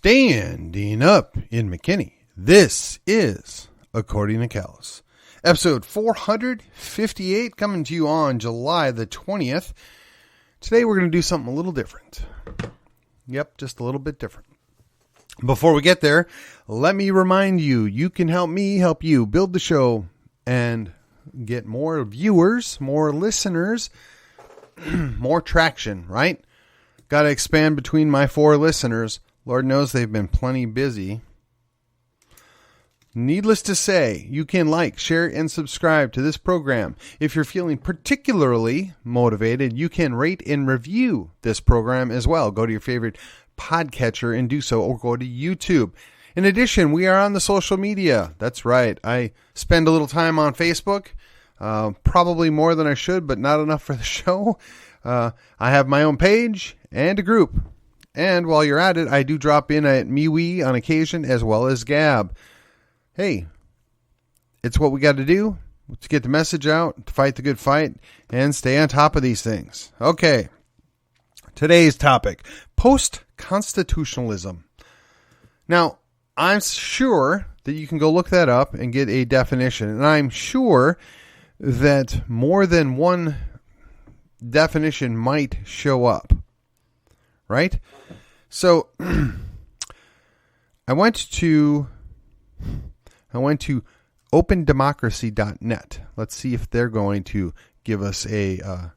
Standing up in McKinney. This is According to Callus. Episode 458 coming to you on July the 20th. Today we're going to do something a little different. Yep, just a little bit different. Before we get there, let me remind you, you can help me help you build the show and get more viewers, more listeners, more traction, right? Got to expand between my 4 listeners. Lord knows they've been plenty busy. Needless to say, you can like, share, and subscribe to this program. If you're feeling particularly motivated, you can rate and review this program as well. Go to your favorite podcatcher and do so, or go to YouTube. In addition, we are on the social media. That's right. I spend a little time on Facebook, probably more than I should, but not enough for the show. I have my own page and a group. And while you're at it, I do drop in at MeWe on occasion, as well as Gab. Hey, it's what we got to do to get the message out, to fight the good fight, and stay on top of these things. Okay, today's topic, Post Constitutionalism. Now, I'm sure that you can go look that up and get a definition, and I'm sure that more than one definition might show up, right? So I went to opendemocracy.net. Let's see if they're going to give us a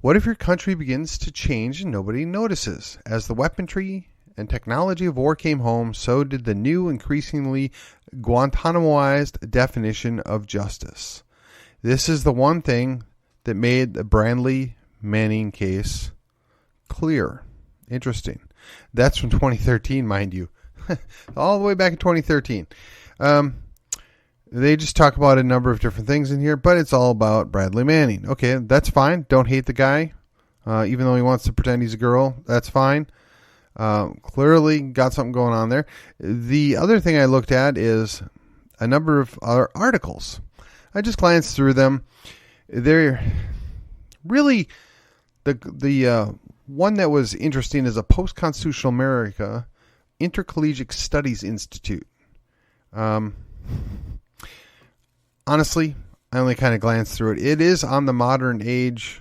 what if your country begins to change and nobody notices? As the weaponry and technology of war came home, so did the new, increasingly Guantanamoized definition of justice. This is the one thing that made the Brandley Manning case clear. Interesting. That's from 2013, mind you. All the way back in 2013. They just talk about a number of different things in here, but it's all about Bradley Manning. Okay, that's fine. Don't hate the guy. Even though he wants to pretend he's a girl, that's fine. Clearly got something going on there. The other thing I looked at is a number of other articles. I just glanced through them. They're really the one that was interesting is a Post Constitutional America Intercollegiate Studies Institute. Honestly, I only kind of glanced through it. It is on the modern age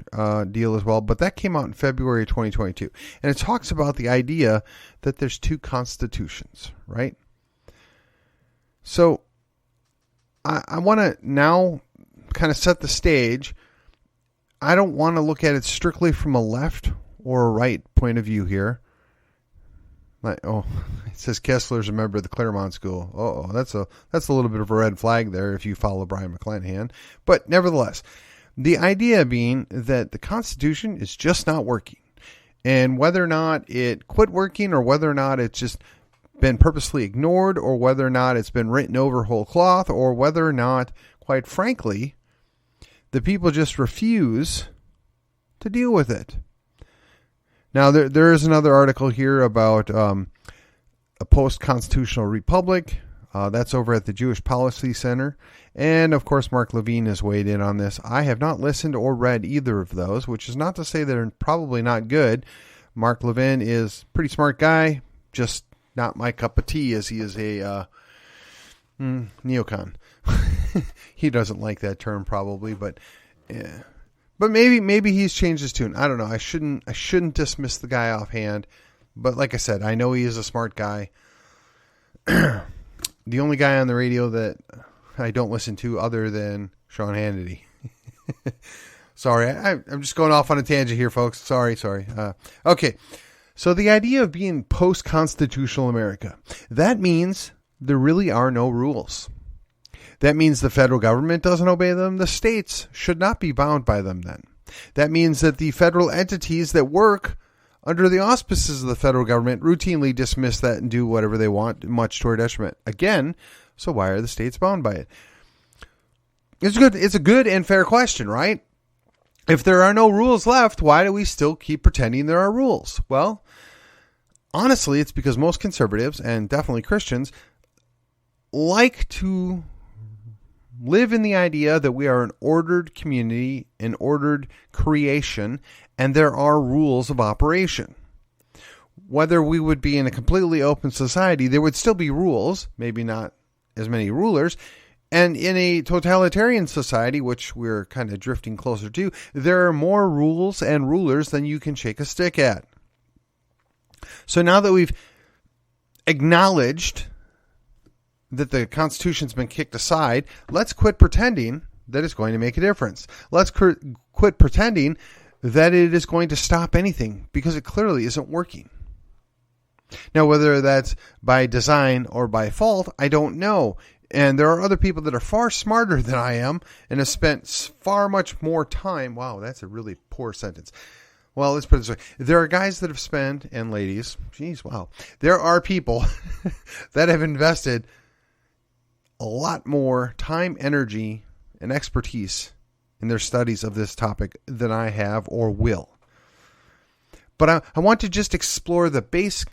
deal as well, but that came out in February 2022. And it talks about the idea that there's 2 constitutions, right? So I want to now kind of set the stage. I don't want to look at it strictly from a left or a right point of view here. Like, it says Kessler's a member of the Claremont School. Uh-oh, that's a little bit of a red flag there if you follow Brian McClanahan. But nevertheless, the idea being that the Constitution is just not working. And whether or not it quit working, or whether or not it's just been purposely ignored, or whether or not it's been written over whole cloth, or whether or not, quite frankly, the people just refuse to deal with it. Now, there is another article here about a post-constitutional republic. That's over at the Jewish Policy Center. And, of course, Mark Levine has weighed in on this. I have not listened or read either of those, which is not to say they're probably not good. Mark Levine is a pretty smart guy, just not my cup of tea, as he is a neocon. He doesn't like that term probably, but yeah. But maybe he's changed his tune. I don't know. I shouldn't dismiss the guy offhand. But like I said, I know he is a smart guy. The only guy on the radio that I don't listen to other than Sean Hannity. Sorry, I'm just going off on a tangent here, folks. Sorry. Okay, so the idea of being post-constitutional America, that means there really are no rules. That means the federal government doesn't obey them. The states should not be bound by them then. That means that the federal entities that work under the auspices of the federal government routinely dismiss that and do whatever they want, much to our detriment. Again, so why are the states bound by it? It's a good and fair question, right? If there are no rules left, why do we still keep pretending there are rules? Well, honestly, it's because most conservatives, and definitely Christians, like to live in the idea that we are an ordered community, an ordered creation, and there are rules of operation. whether we would be in a completely open society, there would still be rules, maybe not as many rulers. And in a totalitarian society, which we're kind of drifting closer to, there are more rules and rulers than you can shake a stick at. So now that we've acknowledged that the Constitution's been kicked aside, let's quit pretending that it's going to make a difference. Let's quit pretending that it is going to stop anything, because it clearly isn't working. Now, whether that's by design or by fault, I don't know. And there are other people that are far smarter than I am and have spent far much more time. Wow, that's a really poor sentence. Well, let's put it this way. There are guys that have spent, and ladies, geez, wow. There are people that have invested a lot more time, energy, and expertise in their studies of this topic than I have or will. But I want to just explore the base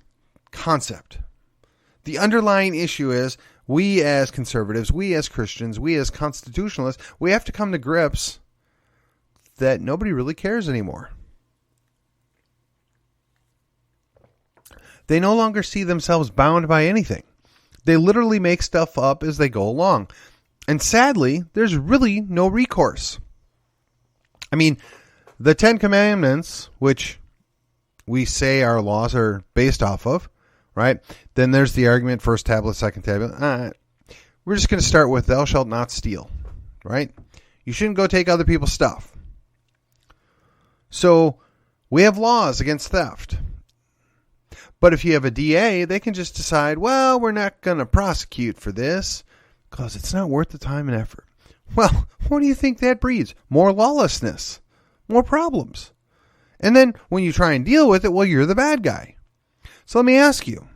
concept. The underlying issue is we as conservatives, we as Christians, we as constitutionalists, we have to come to grips that nobody really cares anymore. They no longer see themselves bound by anything. They literally make stuff up as they go along. And sadly, there's really no recourse. I mean, the Ten Commandments, which we say our laws are based off of, right? Then there's the argument, first tablet, second tablet. We're just going to start with thou shalt not steal, right? You shouldn't go take other people's stuff. So we have laws against theft. But if you have a DA, they can just decide, well, we're not going to prosecute for this because it's not worth the time and effort. Well, what do you think that breeds? More lawlessness, more problems. And then when you try and deal with it, well, you're the bad guy. So let me ask you,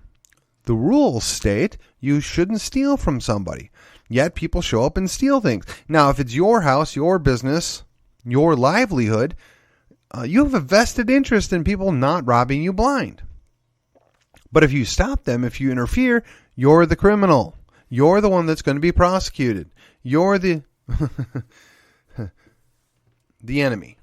the rules state you shouldn't steal from somebody, yet people show up and steal things. Now, if it's your house, your business, your livelihood, you have a vested interest in people not robbing you blind. But if you stop them, if you interfere, you're the criminal. You're the one that's going to be prosecuted. You're the the enemy.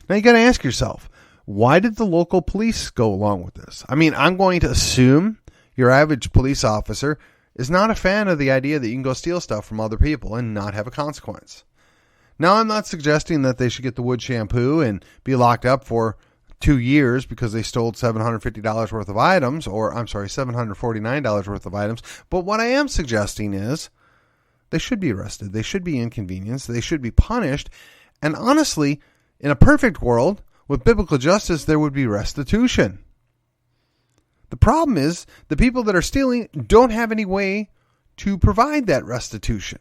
Now you got to ask yourself, why did the local police go along with this? I mean, I'm going to assume your average police officer is not a fan of the idea that you can go steal stuff from other people and not have a consequence. Now, I'm not suggesting that they should get the wood shampoo and be locked up for 2 years because they stole $750 worth of items, or I'm sorry, $749 worth of items. But what I am suggesting is they should be arrested. They should be inconvenienced. They should be punished. And honestly, in a perfect world, with biblical justice, there would be restitution. The problem is the people that are stealing don't have any way to provide that restitution.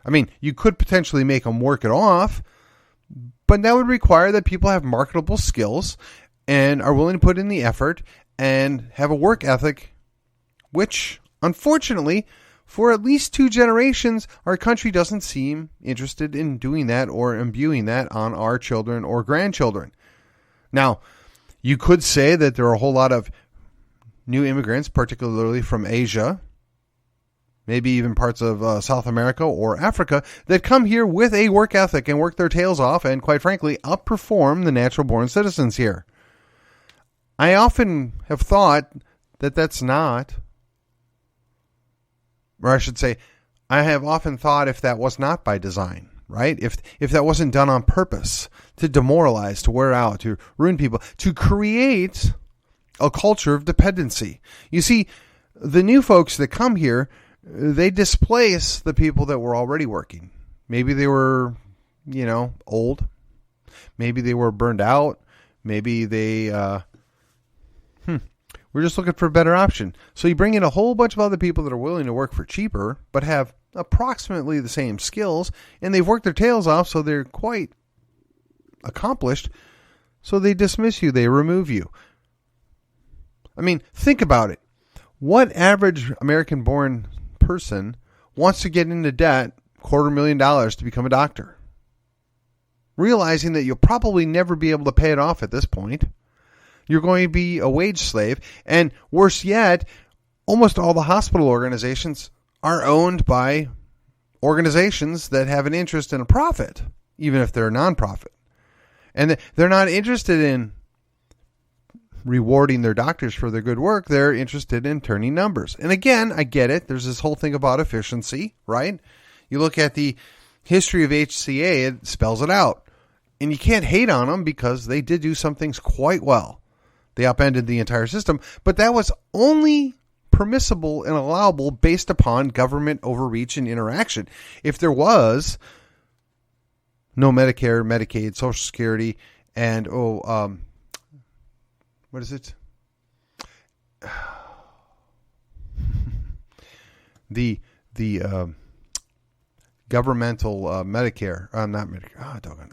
I mean, you could potentially make them work it off, but that would require that people have marketable skills and are willing to put in the effort and have a work ethic, which, unfortunately, for at least 2 generations, our country doesn't seem interested in doing that or imbuing that on our children or grandchildren. Now, you could say that there are a whole lot of new immigrants, particularly from Asia, maybe even parts of South America or Africa, that come here with a work ethic and work their tails off and, quite frankly, outperform the natural-born citizens here. I often have thought that that's not, or I should say, I have often thought if that was not by design, right? If that wasn't done on purpose, to demoralize, to wear out, to ruin people, to create a culture of dependency. You see, the new folks that come here, they displace the people that were already working. Maybe they were, old. Maybe they were burned out. Maybe they we're just looking for a better option. So you bring in a whole bunch of other people that are willing to work for cheaper, but have approximately the same skills, and they've worked their tails off, so they're quite accomplished. So they dismiss you. They remove you. I mean, think about it. What average American-born person wants to get into debt $250,000 to become a doctor, realizing that you'll probably never be able to pay it off at this point? You're going to be a wage slave. And worse yet, almost all the hospital organizations are owned by organizations that have an interest in a profit, even if they're a nonprofit. And they're not interested in rewarding their doctors for their good work. They're interested in turning numbers. And again, I get it. There's this whole thing about efficiency, right? You look at the history of HCA, it spells it out. And you can't hate on them because they did do some things quite well. They upended the entire system, but that was only permissible and allowable based upon government overreach and interaction. If there was no Medicare, Medicaid, Social Security, and what is it? the governmental Medicare, not Medicare.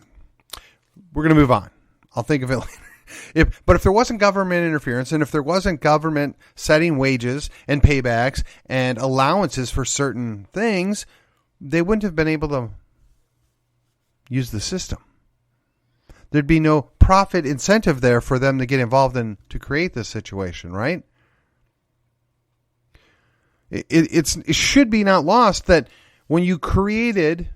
We're going to move on. I'll think of it later. But if there wasn't government interference, and if there wasn't government setting wages and paybacks and allowances for certain things, they wouldn't have been able to use the system. There'd be no profit incentive there for them to get involved in to create this situation, right? It should be not lost that when you created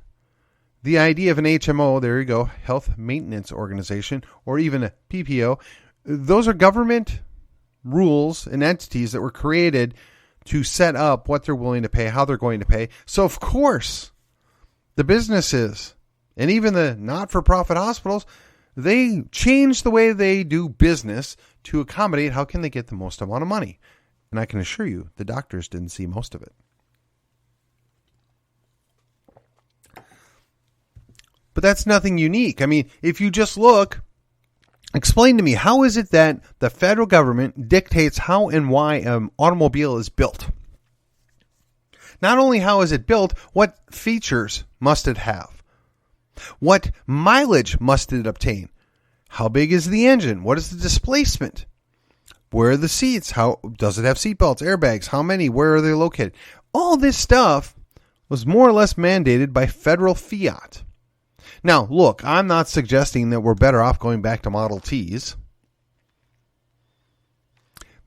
the idea of an HMO, there you go, Health Maintenance Organization, or even a PPO, those are government rules and entities that were created to set up what they're willing to pay, how they're going to pay. So, of course, the businesses and even the not-for-profit hospitals, they change the way they do business to accommodate how can they get the most amount of money. And I can assure you, the doctors didn't see most of it. But that's nothing unique. I mean, if you just look, explain to me, how is it that the federal government dictates how and why an automobile is built? Not only how is it built, what features must it have? What mileage must it obtain? How big is the engine? What is the displacement? Where are the seats? How does it have seatbelts, airbags? How many? Where are they located? All this stuff was more or less mandated by federal fiat. Now, look, I'm not suggesting that we're better off going back to Model Ts.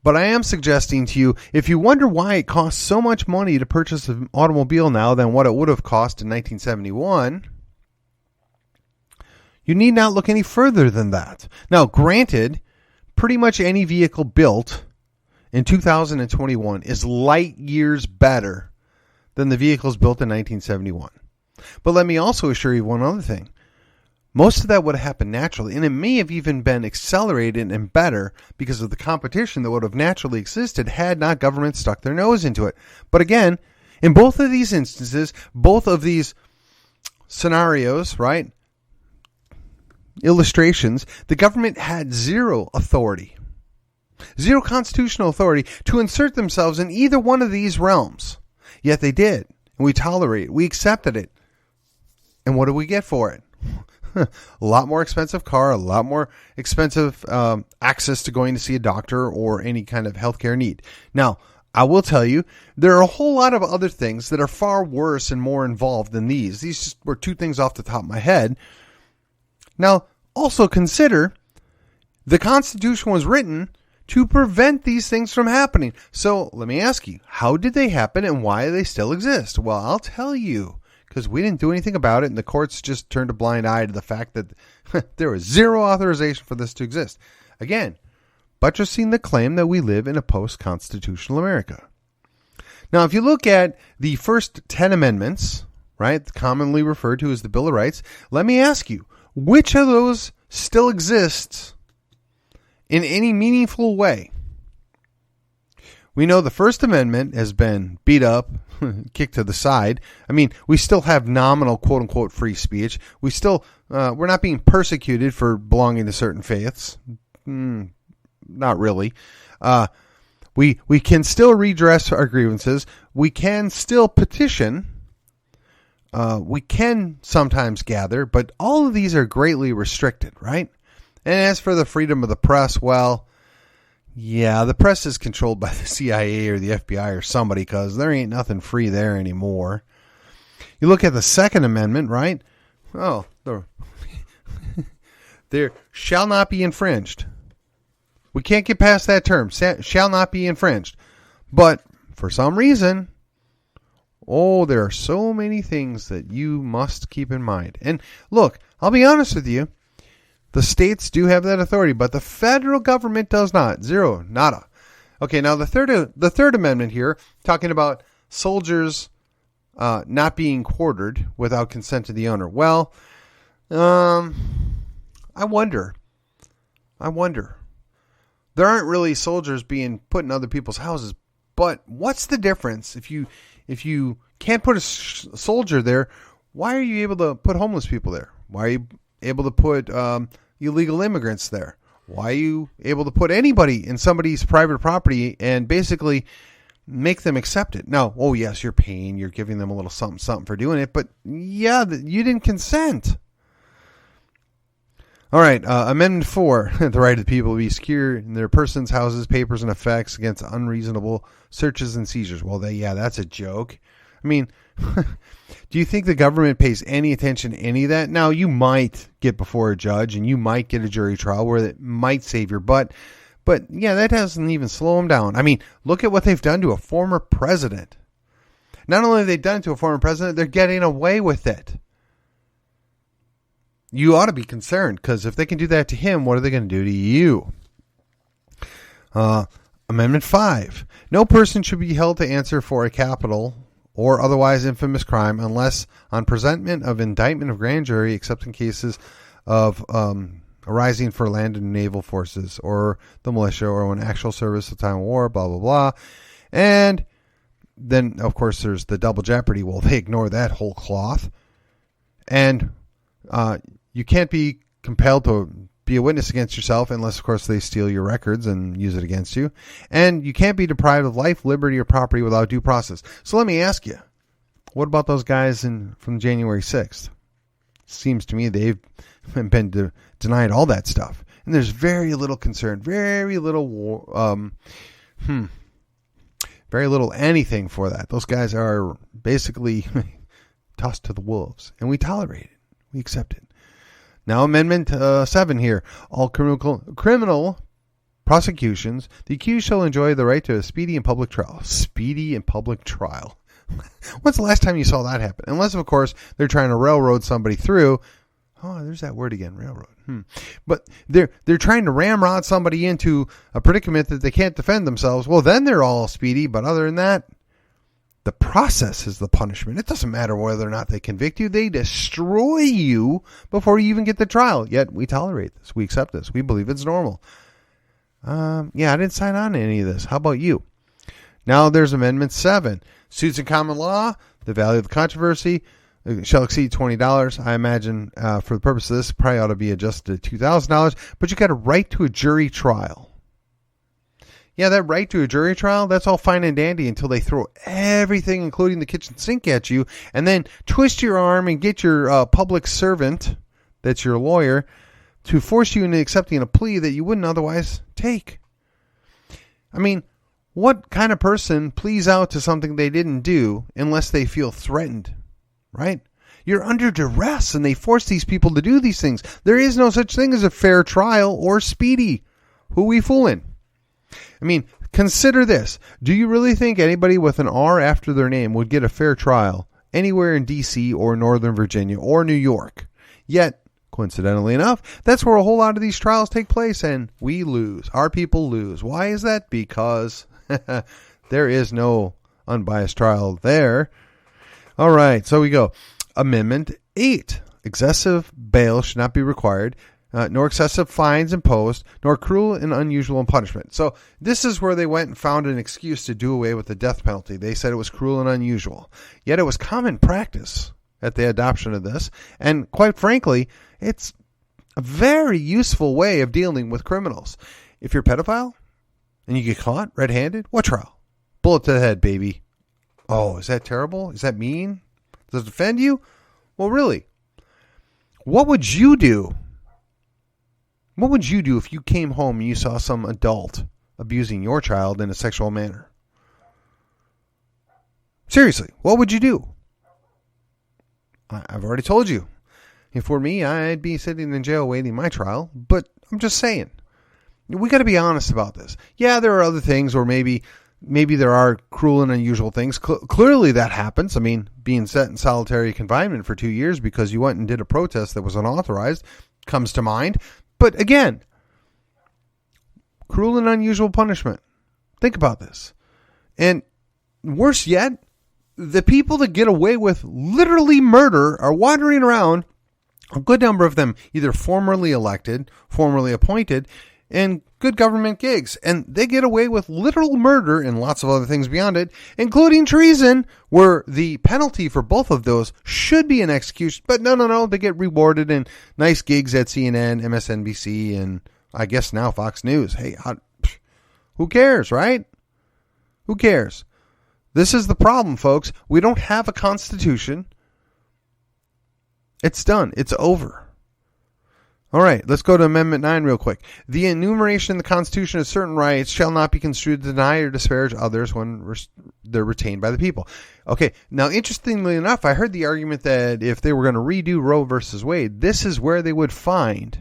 But I am suggesting to you, if you wonder why it costs so much money to purchase an automobile now than what it would have cost in 1971, you need not look any further than that. Now, granted, pretty much any vehicle built in 2021 is light years better than the vehicles built in 1971. But let me also assure you one other thing. Most of that would have happened naturally, and it may have even been accelerated and better because of the competition that would have naturally existed had not government stuck their nose into it. But again, in both of these instances, both of these scenarios, right, illustrations, the government had zero authority, zero constitutional authority to insert themselves in either one of these realms. Yet they did, and we tolerate it, we accepted it. And what do we get for it? A lot more expensive car, a lot more expensive access to going to see a doctor or any kind of healthcare need. Now, I will tell you, there are a whole lot of other things that are far worse and more involved than these. These just were two things off the top of my head. Now, also consider the Constitution was written to prevent these things from happening. So let me ask you, how did they happen and why do they still exist? Well, I'll tell you. Because we didn't do anything about it, and the courts just turned a blind eye to the fact that there was zero authorization for this to exist. Again, buttressing the claim that we live in a post-constitutional America. Now, if you look at the first 10 amendments, right, commonly referred to as the Bill of Rights, let me ask you, which of those still exists in any meaningful way? We know the First Amendment has been beat up, kicked to the side. I mean, we still have nominal quote-unquote free speech. We still, we're not being persecuted for belonging to certain faiths. Not really. We can still redress our grievances. We can still petition. We can sometimes gather, but all of these are greatly restricted, right? And as for the freedom of the press, well, yeah, the press is controlled by the CIA or the FBI or somebody because there ain't nothing free there anymore. You look at the Second Amendment, right? Oh, there shall not be infringed. We can't get past that term, shall not be infringed. But for some reason, there are so many things that you must keep in mind. And look, I'll be honest with you. The states do have that authority, but the federal government does not. Zero, nada. Okay, now the third amendment here, talking about soldiers not being quartered without consent of the owner. Well, I wonder. There aren't really soldiers being put in other people's houses, but what's the difference if you can't put a soldier there? Why are you able to put homeless people there? Why are you able to put illegal immigrants there? Why are you able to put anybody in somebody's private property and basically make them accept it? Now, oh yes, you're paying, you're giving them a little something for doing it, but yeah, you didn't consent. All right, Amendment 4, the right of the people to be secure in their persons, houses, papers, and effects against unreasonable searches and seizures. Well, that's a joke. I mean, do you think the government pays any attention to any of that? Now, you might get before a judge and you might get a jury trial where it might save your butt. But, yeah, that doesn't even slow them down. I mean, look at what they've done to a former president. Not only have they done it to a former president, they're getting away with it. You ought to be concerned, because if they can do that to him, what are they going to do to you? Amendment 5. No person should be held to answer for a capital or otherwise infamous crime unless on presentment of indictment of grand jury, except in cases of arising for land and naval forces or the militia or when actual service at the time of war, blah, blah, blah. And then, of course, there's the double jeopardy. Well, they ignore that whole cloth. And you can't be compelled to be a witness against yourself unless, of course, they steal your records and use it against you. And you can't be deprived of life, liberty, or property without due process. So let me ask you, what about those guys from January 6th? Seems to me they've been denied all that stuff. And there's very little concern, very little anything for that. Those guys are basically tossed to the wolves. And we tolerate it. We accept it. Now, Amendment 7 here. All criminal prosecutions, the accused shall enjoy the right to a speedy and public trial. Speedy and public trial. When's the last time you saw that happen? Unless, of course, they're trying to railroad somebody through. Oh, there's that word again, railroad. But they're trying to ramrod somebody into a predicament that they can't defend themselves. Well, then they're all speedy. But other than that, the process is the punishment. It doesn't matter whether or not they convict you. They destroy you before you even get the trial. Yet we tolerate this. We accept this. We believe it's normal. I didn't sign on to any of this. How about you? Now there's Amendment 7. Suits in common law, the value of the controversy shall exceed $20. I imagine for the purpose of this, probably ought to be adjusted to $2,000. But you got a right to a jury trial. Yeah, that right to a jury trial, that's all fine and dandy until they throw everything, including the kitchen sink, at you, and then twist your arm and get your public servant, that's your lawyer, to force you into accepting a plea that you wouldn't otherwise take. I mean, what kind of person pleads out to something they didn't do unless they feel threatened, right? You're under duress, and they force these people to do these things. There is no such thing as a fair trial or speedy. Who we fooling? I mean, consider this. Do you really think anybody with an R after their name would get a fair trial anywhere in D.C. or Northern Virginia or New York? Yet, coincidentally enough, that's where a whole lot of these trials take place, and we lose. Our people lose. Why is that? Because there is no unbiased trial there. All right, so we go. Amendment 8. Excessive bail should not be required. Nor excessive fines imposed, nor cruel and unusual punishment. So this is where they went and found an excuse to do away with the death penalty. They said it was cruel and unusual. Yet it was common practice at the adoption of this. And quite frankly, it's a very useful way of dealing with criminals. If you're a pedophile and you get caught red-handed, what trial? Bullet to the head, baby. Oh, is that terrible? Is that mean? Does it offend you? Well, really, what would you do? What would you do if you came home and you saw some adult abusing your child in a sexual manner? Seriously, what would you do? I've already told you. If for me, I'd be sitting in jail waiting my trial. But I'm just saying, we got to be honest about this. Yeah, there are other things, or maybe there are cruel and unusual things. Clearly that happens. I mean, being set in solitary confinement for 2 years because you went and did a protest that was unauthorized. comes to mind. But again, cruel and unusual punishment. Think about this. And worse yet, the people that get away with literally murder are wandering around, a good number of them either formerly elected, formerly appointed, and good government gigs. And they get away with literal murder and lots of other things beyond it, including treason, where the penalty for both of those should be an execution. But no, they get rewarded in nice gigs at CNN, MSNBC, and I guess now Fox News. Hey, who cares, right? Who cares? This is the problem, folks. We don't have a constitution. It's done. It's over. All right, let's go to Amendment 9 real quick. The enumeration in the Constitution of certain rights shall not be construed to deny or disparage others when they're retained by the people. Okay, now interestingly enough, I heard the argument that if they were going to redo Roe versus Wade, this is where they would find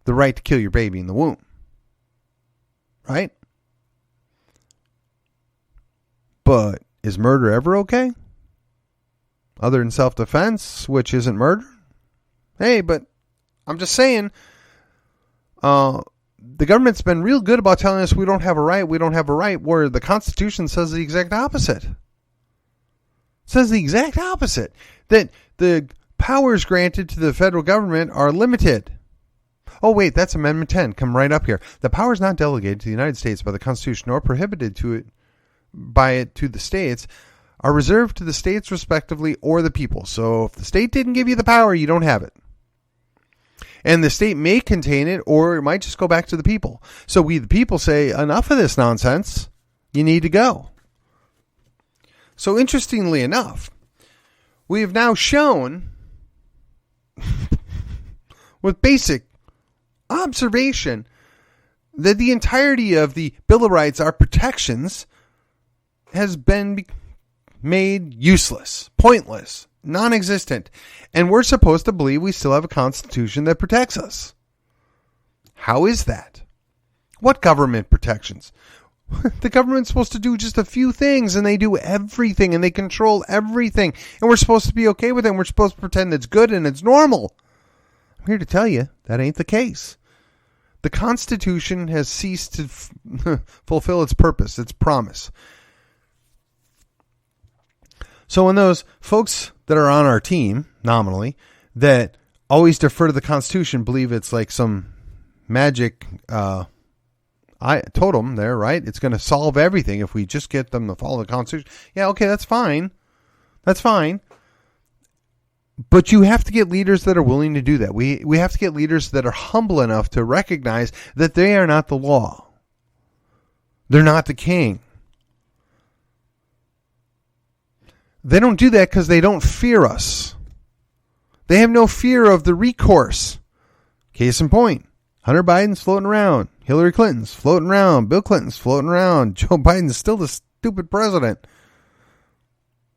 the right to kill your baby in the womb. Right? But is murder ever okay? Other than self-defense, which isn't murder? Hey, but I'm just saying, the government's been real good about telling us we don't have a right, where the Constitution says the exact opposite. It says the exact opposite. That the powers granted to the federal government are limited. Oh, wait, that's Amendment 10. Come right up here. The powers not delegated to the United States by the Constitution or prohibited by it to the states are reserved to the states respectively or the people. So if the state didn't give you the power, you don't have it. And the state may contain it, or it might just go back to the people. So we, the people, say, enough of this nonsense. You need to go. So interestingly enough, we have now shown with basic observation that the entirety of the Bill of Rights, our protections, has been made useless, pointless, non-existent. And we're supposed to believe we still have a constitution that protects us. How is that? What government protections? The government's supposed to do just a few things, and they do everything, and they control everything. And we're supposed to be okay with it, and we're supposed to pretend it's good and it's normal. I'm here to tell you that ain't the case. The Constitution has ceased to fulfill its purpose, its promise. So when those folks that are on our team, nominally, that always defer to the Constitution, believe it's like some magic totem there, right? It's going to solve everything if we just get them to follow the Constitution. Yeah, okay, that's fine. That's fine. But you have to get leaders that are willing to do that. We have to get leaders that are humble enough to recognize that they are not the law. They're not the king. They don't do that because they don't fear us. They have no fear of the recourse. Case in point, Hunter Biden's floating around. Hillary Clinton's floating around. Bill Clinton's floating around. Joe Biden's still the stupid president.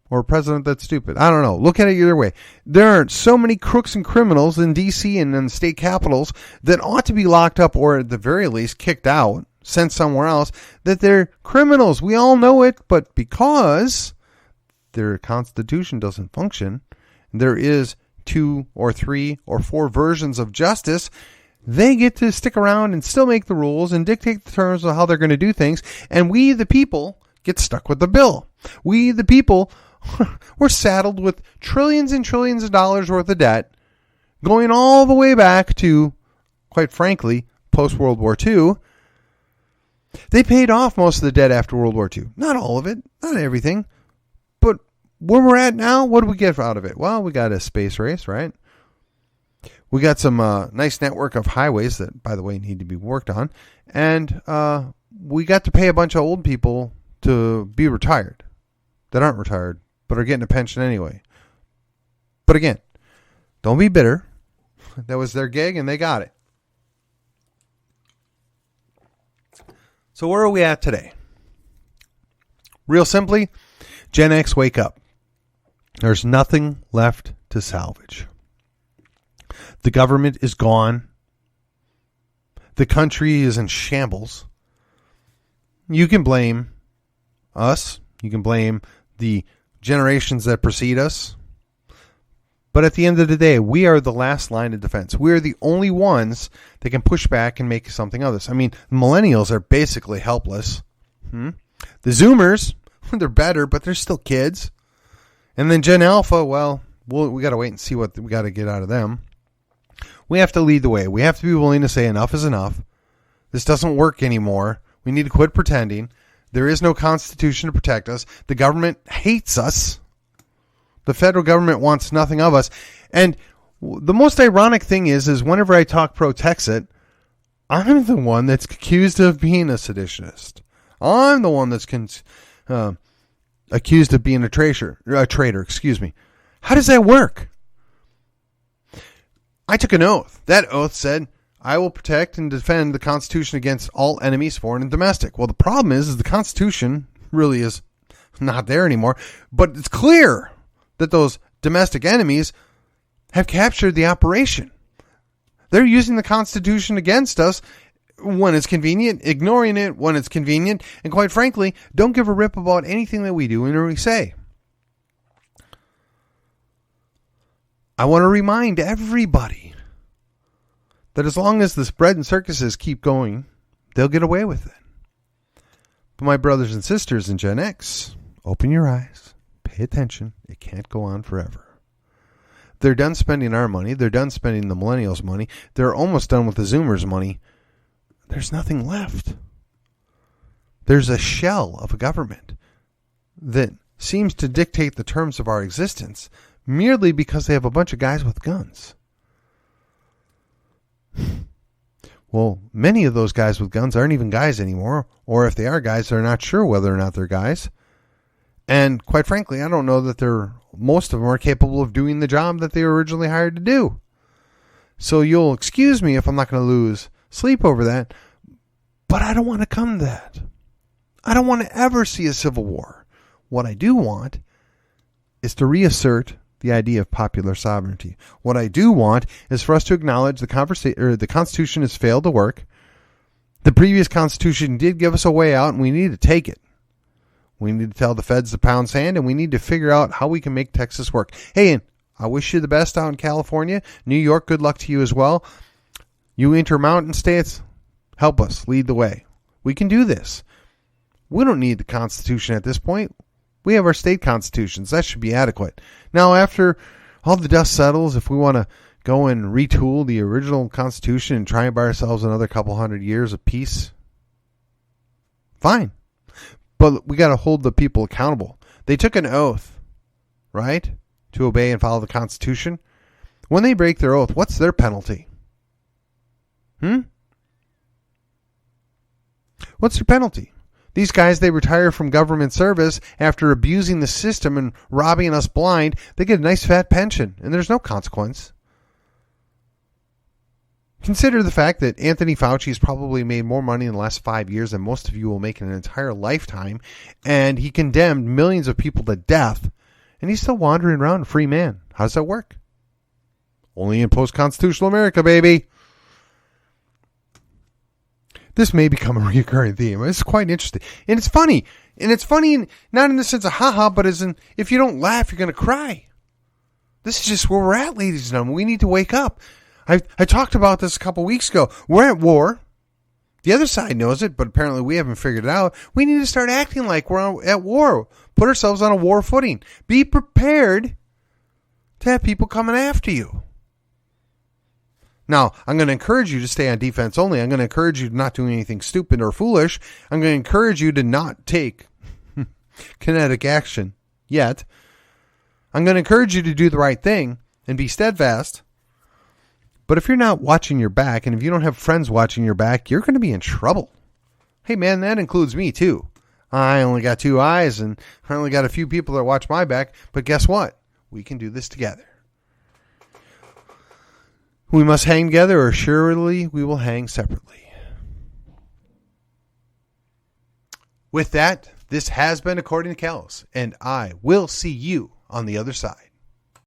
Or a president that's stupid. I don't know. Look at it either way. There are so many crooks and criminals in D.C. and in state capitals that ought to be locked up or at the very least kicked out, sent somewhere else, that they're criminals. We all know it, but because their constitution doesn't function, there is 2 or 3 or 4 versions of justice, they get to stick around and still make the rules and dictate the terms of how they're going to do things, and we, the people, get stuck with the bill. We, the people, we're saddled with trillions and trillions of dollars worth of debt, going all the way back to, quite frankly, post-World War II. They paid off most of the debt after World War II. Not all of it, not everything. But where we're at now, what do we get out of it? Well, we got a space race, right? We got some nice network of highways that, by the way, need to be worked on. And we got to pay a bunch of old people to be retired that aren't retired, but are getting a pension anyway. But again, don't be bitter. That was their gig and they got it. So where are we at today? Real simply, Gen X, wake up. There's nothing left to salvage. The government is gone. The country is in shambles. You can blame us. You can blame the generations that precede us. But at the end of the day, we are the last line of defense. We are the only ones that can push back and make something of this. I mean, millennials are basically helpless. The Zoomers, they're better, but they're still kids. And then Gen Alpha, well, we got to wait and see what we got to get out of them. We have to lead the way. We have to be willing to say enough is enough. This doesn't work anymore. We need to quit pretending. There is no Constitution to protect us. The government hates us. The federal government wants nothing of us. And the most ironic thing is whenever I talk pro-Texit, I'm the one that's accused of being a seditionist. I'm the one that's accused of being a traitor. How does that work? I took an oath. That oath said, I will protect and defend the Constitution against all enemies, foreign and domestic. Well, the problem is the Constitution really is not there anymore. But it's clear that those domestic enemies have captured the operation. They're using the Constitution against us when it's convenient, ignoring it when it's convenient, and quite frankly, don't give a rip about anything that we do and we say. I want to remind everybody that as long as the bread and circuses keep going, they'll get away with it. But my brothers and sisters in Gen X, open your eyes, pay attention. It can't go on forever. They're done spending our money. They're done spending the millennials' money. They're almost done with the Zoomers' money. There's nothing left. There's a shell of a government that seems to dictate the terms of our existence merely because they have a bunch of guys with guns. Well, many of those guys with guns aren't even guys anymore, or if they are guys, they're not sure whether or not they're guys. And quite frankly, I don't know that most of them are capable of doing the job that they were originally hired to do. So you'll excuse me if I'm not going to lose sleep over that, but I don't want to come to that. I don't want to ever see a civil war. What I do want is to reassert the idea of popular sovereignty. What I do want is for us to acknowledge the Constitution has failed to work. The previous Constitution did give us a way out, and we need to take it. We need to tell the feds to pound sand, and we need to figure out how we can make Texas work. Hey, and I wish you the best out in California. New York, good luck to you as well. You intermountain states, help us, lead the way. We can do this. We don't need the Constitution at this point. We have our state constitutions. That should be adequate. Now, after all the dust settles, if we want to go and retool the original Constitution and try and buy ourselves another couple hundred years of peace, fine. But we got to hold the people accountable. They took an oath, right, to obey and follow the Constitution. When they break their oath, what's their penalty? What's their penalty? These guys, they retire from government service after abusing the system and robbing us blind. They get a nice fat pension, and there's no consequence. Consider the fact that Anthony Fauci has probably made more money in the last 5 years than most of you will make in an entire lifetime, and he condemned millions of people to death, and he's still wandering around a free man. How does that work? Only in post-constitutional America, baby. This may become a recurring theme. It's quite interesting. And it's funny. And it's funny not in the sense of haha, but as in if you don't laugh, you're going to cry. This is just where we're at, ladies and gentlemen. We need to wake up. I talked about this a couple weeks ago. We're at war. The other side knows it, but apparently we haven't figured it out. We need to start acting like we're at war. Put ourselves on a war footing. Be prepared to have people coming after you. Now, I'm going to encourage you to stay on defense only. I'm going to encourage you to not do anything stupid or foolish. I'm going to encourage you to not take kinetic action yet. I'm going to encourage you to do the right thing and be steadfast. But if you're not watching your back, and if you don't have friends watching your back, you're going to be in trouble. Hey, man, that includes me, too. I only got 2 eyes, and I only got a few people that watch my back. But guess what? We can do this together. We must hang together, or surely we will hang separately. With that, this has been According to Callus, and I will see you on the other side.